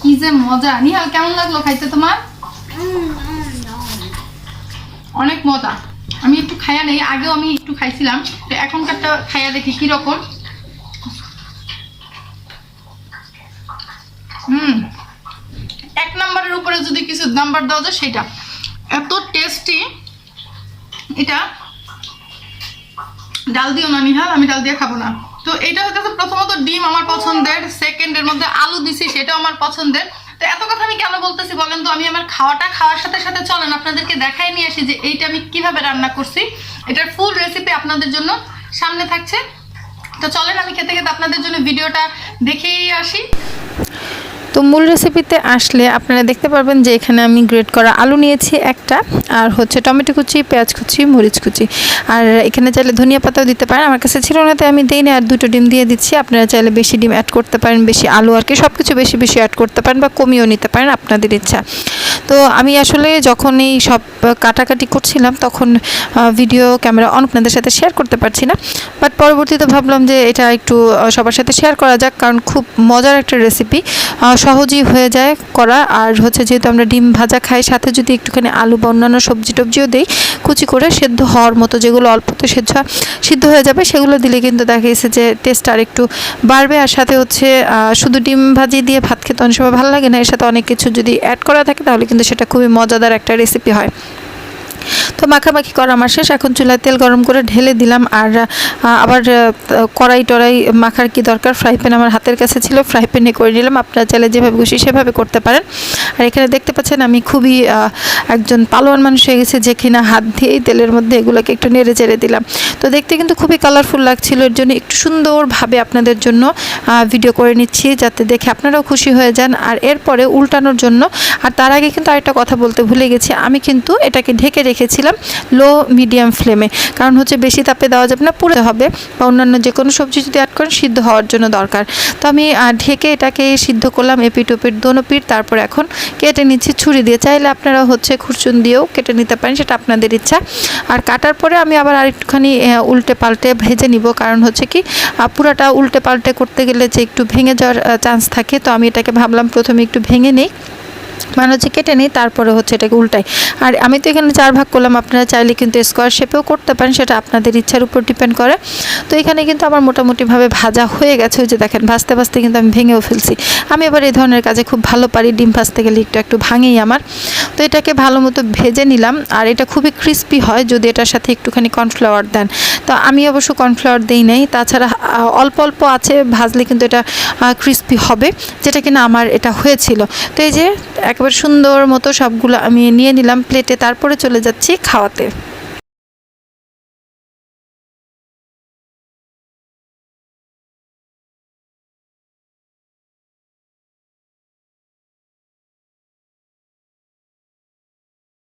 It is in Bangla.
কি যে মজা। নিহাল কেমন লাগলো খাইতে তোমার? অনেক মজা। আমি একটু খাইয়া নেই, আগেও আমি একটু খাইছিলাম, তো এখনকারটা খাইয়া দেখি কিরকম। এক নাম্বারের উপরে যদি কিছু নাম্বার দেওয়া যায় সেটা, এত টেস্টি। এটা ডাল দিও না নিহাল, আমি ডাল দিয়ে খাবো না। তো এটা হচ্ছে প্রথমত ডিম আমার পছন্দের, সেকেন্ডের মধ্যে আলু দিছি সেটাও আমার পছন্দের। তো এত কথা আমি কেন বলতেছি বলেন তো? আমি আমার খাওয়ার সাথে সাথে চলেন আপনাদেরকে দেখাই নিয়ে আসি যে এইটা আমি কিভাবে রান্না করছি। এটার ফুল রেসিপি আপনাদের জন্য সামনে থাকছে। তো চলেন আমি খেতে খেতে আপনাদের জন্য ভিডিওটা দেখেই আসি। তো মূল রেসিপিতে আসলে আপনারা দেখতে পারবেন যে এখানে আমি গ্রেট করা আলু নিয়েছি একটা, আর হচ্ছে টমেটো কুচি, পেঁয়াজ কুচি, মরিচ কুচি, আর এখানে চাইলে ধনিয়া পাতাও দিতে পারেন। আমার কাছে ছিল না তাই আমি দিইনি, আর 2টো ডিম দিয়ে দিচ্ছি। আপনারা চাইলে বেশি ডিম অ্যাড করতে পারেন, বেশি আলু আর কি সব কিছু বেশি বেশি অ্যাড করতে পারেন বা কমিয়েও নিতে পারেন, আপনাদের ইচ্ছা। তো আমি আসলে যখন এই সব কাটাকাটি করছিলাম তখন ভিডিও ক্যামেরা অন আপনাদের সাথে শেয়ার করতে পারছি না, বাট পরবর্তীতে ভাবলাম যে এটা একটু সবার সাথে শেয়ার করা যাক, কারণ খুব মজার একটা রেসিপি, সহজেই হয়ে যায় করা। আর হচ্ছে যেহেতু আমরা ডিম ভাজা খাই, সাথে যদি একটুখানি আলু বা অন্যান্য সবজি টবজিও দিই কুচি করে সেদ্ধ হওয়ার মতো, যেগুলো অল্পতে সিদ্ধ হয়ে যাবে সেগুলো দিলে কিন্তু দেখা গেছে যে টেস্ট আর একটু বাড়বে। আর সাথে হচ্ছে শুধু ডিম ভাজি দিয়ে ভাত খেতে অনেক সময় ভালো লাগে না, এর সাথে অনেক কিছু যদি অ্যাড করা থাকে তাহলে কিন্তু সেটা খুবই মজাদার একটা রেসিপি হয়। তো মাখামাখি করা আমার শেষ। এখন চুলায় তেল গরম করে ঢেলে দিলাম, আর আবার কড়াই টড়াই মাখার কি দরকার, ফ্রাই প্যান আমার হাতের কাছে ছিল, ফ্রাই প্যানে করে নিলাম। আপনারা চাইলে যেভাবে খুশি সেভাবে করতে পারেন। আর এখানে দেখতে পাচ্ছেন আমি খুবই একজন পালোয়ান মানুষ হয়ে গেছে, যে কিনা হাত দিয়েই তেলের মধ্যে এগুলোকে একটু নেড়ে চেড়ে দিলাম। তো দেখতে কিন্তু খুবই কালারফুল লাগছিল, এর জন্য একটু সুন্দরভাবে আপনাদের জন্য ভিডিও করে নিচ্ছি যাতে দেখে আপনারাও খুশি হয়ে যান। আর এরপরে উল্টানোর জন্য, আর তার আগে কিন্তু আরেকটা কথা বলতে ভুলে গেছি, আমি কিন্তু এটাকে ঢেকে রেখেছিলাম লো মিডিয়াম ফ্লেমে, কারণ হচ্ছে বেশি তাপে দেওয়া যাবে না, পুড়ে হবে, বা অন্যান্য যে কোনো সবজি যদি অ্যাড করেন সিদ্ধ হওয়ার জন্য দরকার। তো আমি ঢেকে এটাকে সিদ্ধ করলাম এপিট ওপিট দোনো পিঠ। তারপর এখন কেটে নিচ্ছি ছুরি দিয়ে, চাইলে আপনারা হচ্ছে খুরচুন দিয়েও কেটে নিতে পারেন, সেটা আপনাদের ইচ্ছা। আর কাটার পরে আমি আবার আরেকটুখানি উল্টে পাল্টে ভেজে নিব, কারণ হচ্ছে কি পুরাটা উল্টে পাল্টে করতে গেলে যে একটু ভেঙে যাওয়ার চান্স থাকে। তো আমি এটাকে ভাবলাম প্রথমে একটু ভেঙে নেই, মানে হচ্ছে কেটে নিই, তারপরে হচ্ছে এটাকে উল্টাই। আর আমি তো এখানে 4 ভাগ করলাম, আপনারা চাইলে কিন্তু স্কোয়ার শেপেও করতে পারেন, সেটা আপনাদের ইচ্ছার উপর ডিপেন্ড করে। তো এখানে কিন্তু আমার মোটামুটিভাবে ভাজা হয়ে গেছে, ওই যে দেখেন ভাজতে ভাজতে কিন্তু আমি ভেঙেও ফেলছি। আমি এবার এই ধরনের কাজে খুব ভালো পারি, ডিম ভাজতে গেলে একটু ভাঙেই আমার। তো এটাকে ভালো মতো ভেজে নিলাম, আর এটা খুবই ক্রিস্পি হয় যদি এটার সাথে একটুখানি কর্নফ্লাওয়ার দেন। তো আমি অবশ্য কর্নফ্লাওয়ার দিই নাই, তাছাড়া অল্প অল্প আছে ভাজলে কিন্তু এটা ক্রিস্পি হবে, যেটা কিনা আমার এটা হয়েছিল। তো এই যে একেবারে সুন্দর মতো সবগুলো আমি নিয়ে নিলাম প্লেটে, তারপরে চলে যাচ্ছি খাওয়াতে।